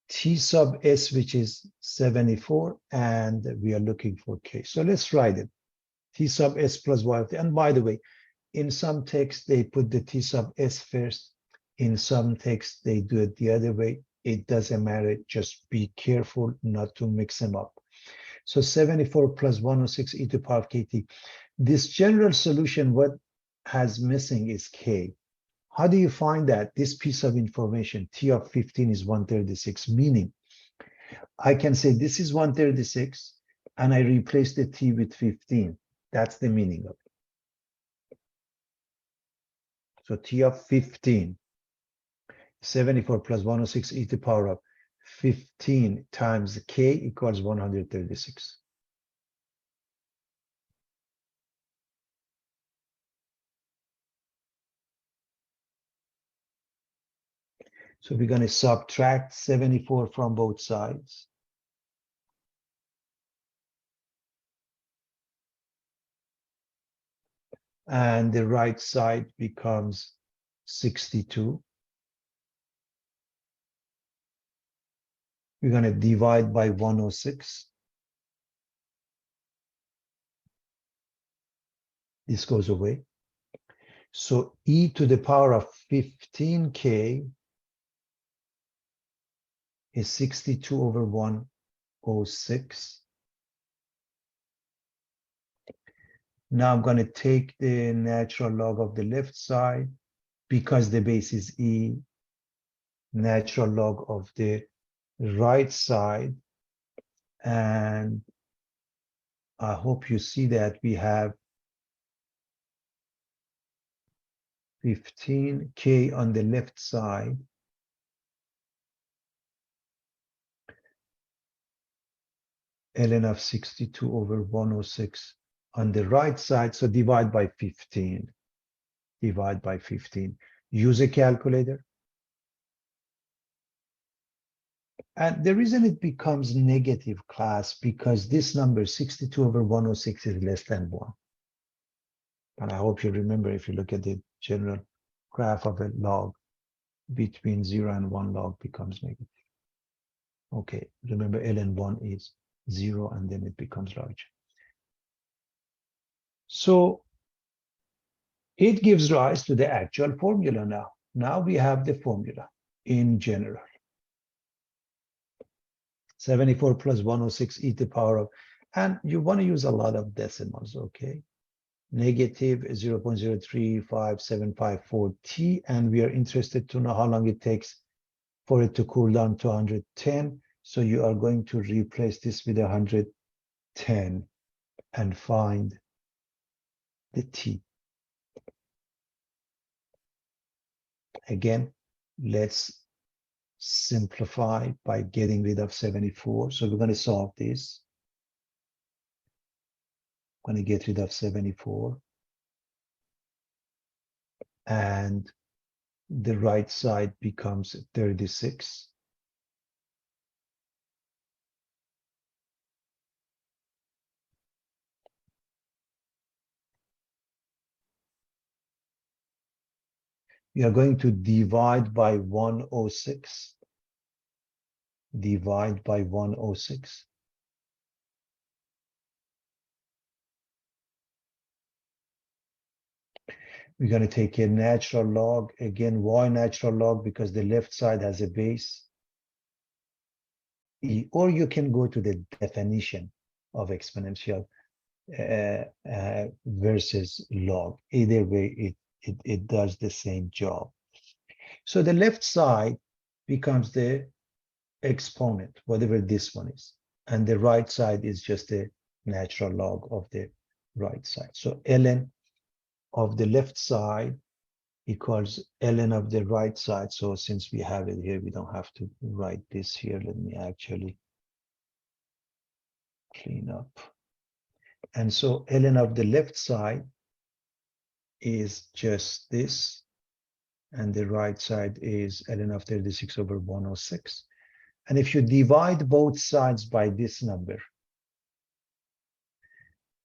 T sub S, which is 74, and we are looking for K. So let's write it. T sub S plus Y of T. And by the way, in some texts, they put the T sub S first. In some texts, they do it the other way. It doesn't matter. Just be careful not to mix them up. So 74 plus 106 e to the power of kt. This general solution, what has missing is K. How do you find that? This piece of information, T of 15 is 136, meaning I can say this is 136, and I replace the T with 15. That's the meaning of it. So T of 15, 74 plus 106 e to the power of 15 times K equals 136. So we're going to subtract 74 from both sides. And the right side becomes 62. We're going to divide by 106. This goes away. So e to the power of 15k is 62 over 106. Now I'm going to take the natural log of the left side because the base is e, natural log of the right side, And I hope you see that we have 15K on the left side. Ln of 62 over 106 on the right side. So divide by 15. Divide by 15. Use a calculator. And the reason it becomes negative, class, because this number 62 over 106 is less than 1. And I hope you remember, if you look at the general graph of a log, between 0 and 1 log becomes negative. Okay, remember ln1 is 0 and then it becomes large. So it gives rise to the actual formula now. Now we have the formula in general. 74 plus 106 e to the power of, and you want to use a lot of decimals, okay? Negative 0.0357554 T, and we are interested to know how long it takes for it to cool down to 110. So you are going to replace this with 110 and find the T. Again, let's simplify by getting rid of 74. So we're going to solve this. I'm going to get rid of 74. And the right side becomes 36. We are going to divide by 106. Divide by 106. We're going to take a natural log. Again, why natural log? Because the left side has a base. Or you can go to the definition of exponential versus log. Either way, it does the same job. So the left side becomes the exponent, whatever this one is. And the right side is just a natural log of the right side. So ln of the left side equals ln of the right side. So since we have it here, we don't have to write this here. Let me actually clean up. And so ln of the left side is just this. And the right side is ln of 36 over 106. And if you divide both sides by this number,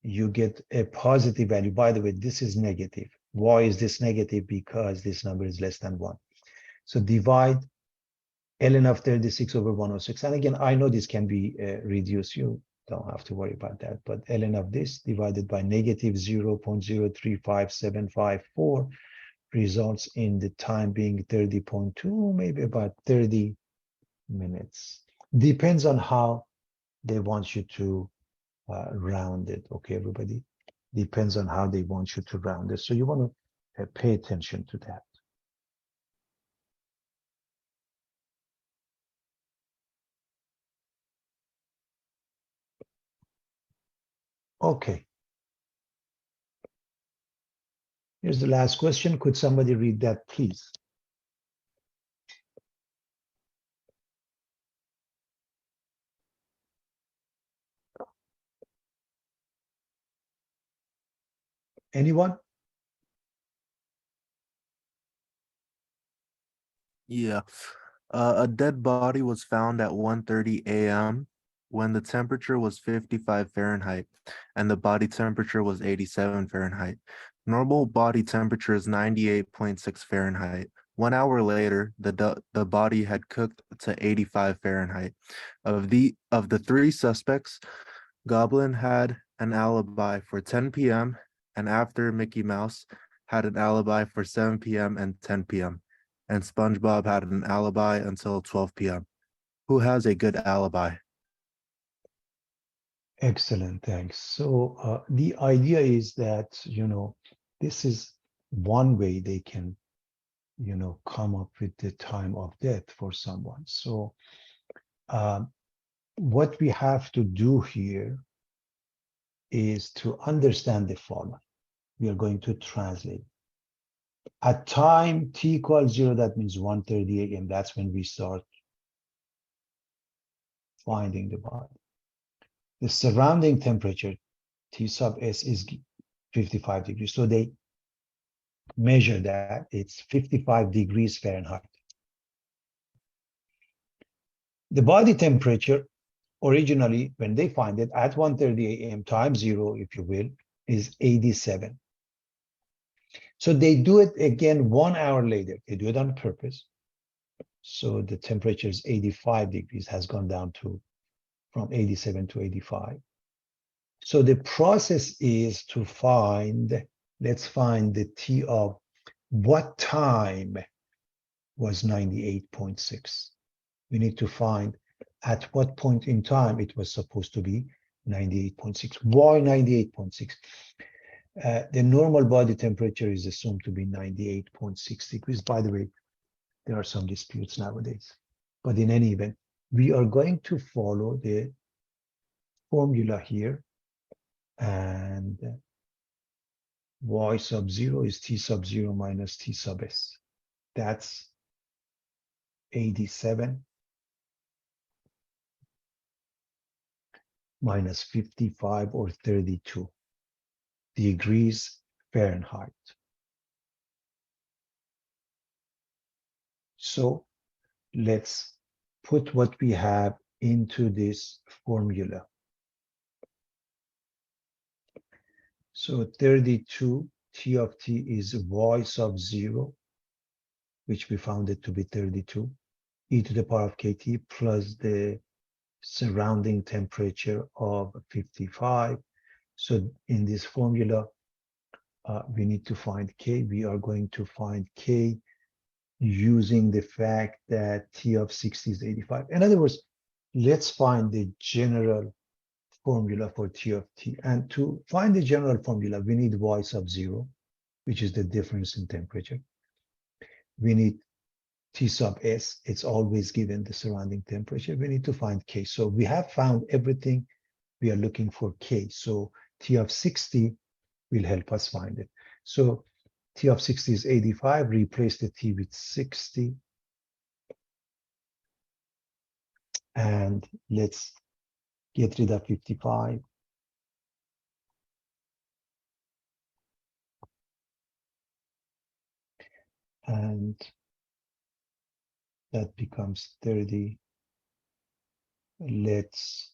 you get a positive value. By the way, this is negative. Why is this negative? Because this number is less than 1. So divide ln of 36 over 106. And again, I know this can be reduced. You don't have to worry about that. But ln of this divided by negative 0.035754 results in the time being 30.2, maybe about 30 minutes. Depends on how they want you to round it. Okay, everybody? Depends on how they want you to round it. So you want to pay attention to that. Okay. Here's the last question. Could somebody read that, please? Anyone? Yeah. A dead body was found at 1:30 a.m. when the temperature was 55 Fahrenheit and the body temperature was 87 Fahrenheit. Normal body temperature is 98.6 Fahrenheit. 1 hour later, the body had cooked to 85 Fahrenheit. Of the three suspects, Goblin had an alibi for 10 p.m. and after Mickey Mouse had an alibi for 7 p.m. and 10 p.m. and SpongeBob had an alibi until 12 p.m. Who has a good alibi? Excellent, thanks. So the idea is that, this is one way they can, come up with the time of death for someone. So what we have to do here is to understand the following. We are going to translate. At time t equals 0, that means 1:30 a.m. That's when we start finding the body. The surrounding temperature, T sub S, is 55 degrees. So they measure that. It's 55 degrees Fahrenheit. The body temperature, originally, when they find it at 1:30 a.m. time 0, if you will, is 87. So they do it again 1 hour later. They do it on purpose. So the temperature is 85 degrees, has gone down to from 87 to 85. So the process is to find, let's find the T of what time was 98.6. We need to find at what point in time it was supposed to be 98.6. Why 98.6? The normal body temperature is assumed to be 98.6 degrees. By the way, there are some disputes nowadays. But in any event, we are going to follow the formula here, and y sub 0 is T sub 0 minus T sub S. That's 87 minus 55, or 32 degrees Fahrenheit. So let's put what we have into this formula. So 32 T of T is y sub 0, which we found it to be 32, e to the power of kt plus the surrounding temperature of 55. So in this formula, we need to find k. We are going to find k using the fact that T of 60 is 85. In other words, let's find the general formula for T of T. And to find the general formula, we need y sub 0, which is the difference in temperature. We need T sub S, it's always given the surrounding temperature. We need to find K. So we have found everything we are looking for K. So T of 60 will help us find it. So T of 60 is 85, replace the T with 60. And let's get rid of 55. And that becomes 30. Let's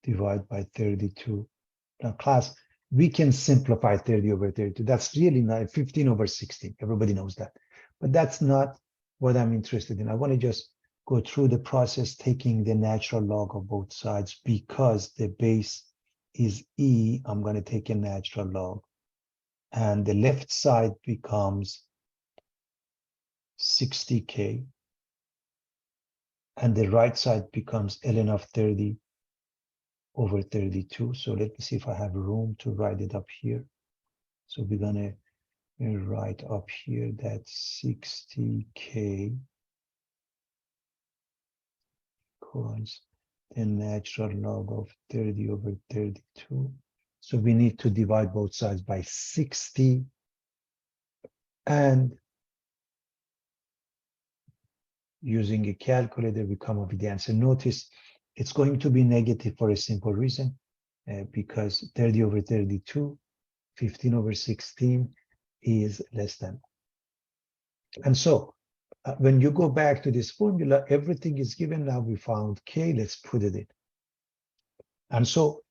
divide by 32. Now, class, we can simplify 30 over 32. That's really not 15 over 16. Everybody knows that. But that's not what I'm interested in. I want to just go through the process, taking the natural log of both sides. Because the base is E, I'm going to take a natural log. And the left side becomes 60K. And the right side becomes ln of 30 over 32. So let me see if I have room to write it up here. So we're gonna write up here that 60K equals the natural log of 30 over 32. So we need to divide both sides by 60, and using a calculator, we come up with the answer. Notice it's going to be negative for a simple reason, because 30 over 32, 15 over 16 is less than. And so when you go back to this formula, everything is given. Now we found K, let's put it in. And so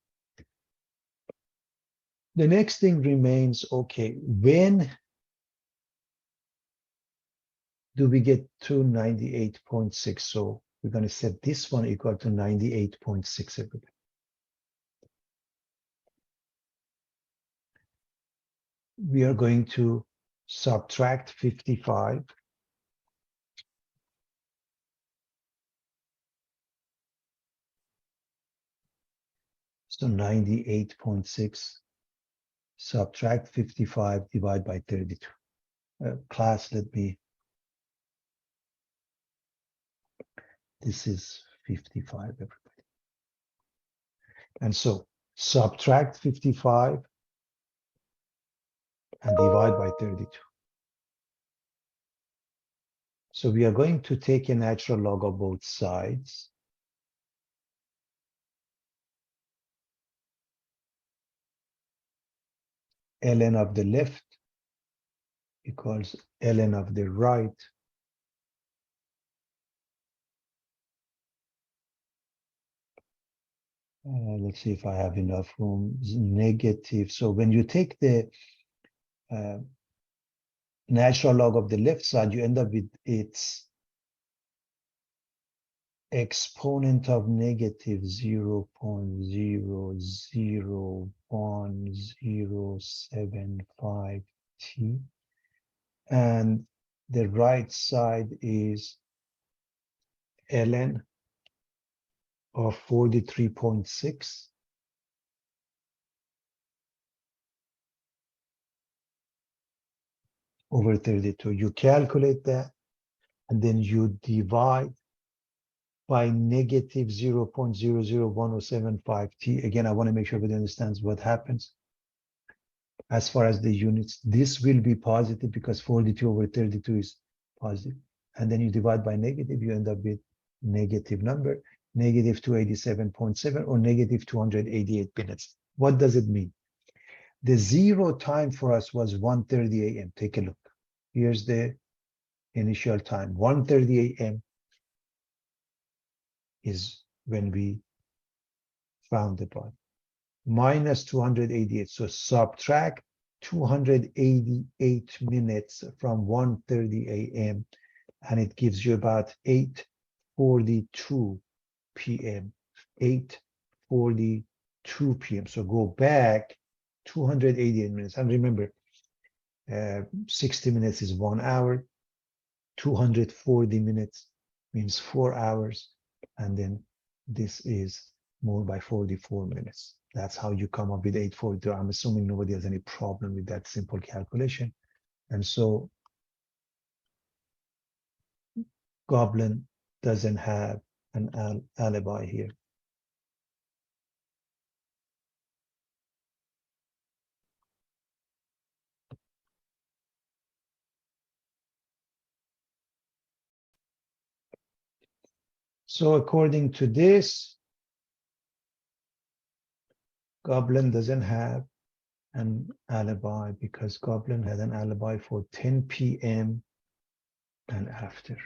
the next thing remains, okay, when do we get to 98.6? So we're going to set this one equal to 98.6 everybody. We are going to subtract 55. So 98.6 subtract 55, divide by 32. Class, this is 55, everybody. And so subtract 55 and divide by 32. So we are going to take a natural log of both sides. Ln of the left equals ln of the right let's see if I have enough room. Negative. So when you take the natural log of the left side, you end up with its exponent of negative 0.0001075 t. And the right side is ln of 43.6 over 32. You calculate that, and then you divide by negative 0.001075 t. Again, I want to make sure everybody understands what happens. As far as the units, this will be positive because 42 over 32 is positive. And then you divide by negative, you end up with negative number, negative 287.7 or negative 288 minutes. What does it mean? The zero time for us was 1:30 a.m. Take a look. Here's the initial time. 1:30 a.m. is when we found the body. Minus 288. So subtract 288 minutes from 1:30 a.m. and it gives you about 8:42 p.m. 8:42 p.m. So go back 288 minutes. And remember, 60 minutes is 1 hour. 240 minutes means 4 hours. And then this is more by 44 minutes. That's how you come up with 842. I'm assuming nobody has any problem with that simple calculation. And so Goblin doesn't have an alibi here. So according to this, Goblin doesn't have an alibi because Goblin had an alibi for 10 p.m. and after.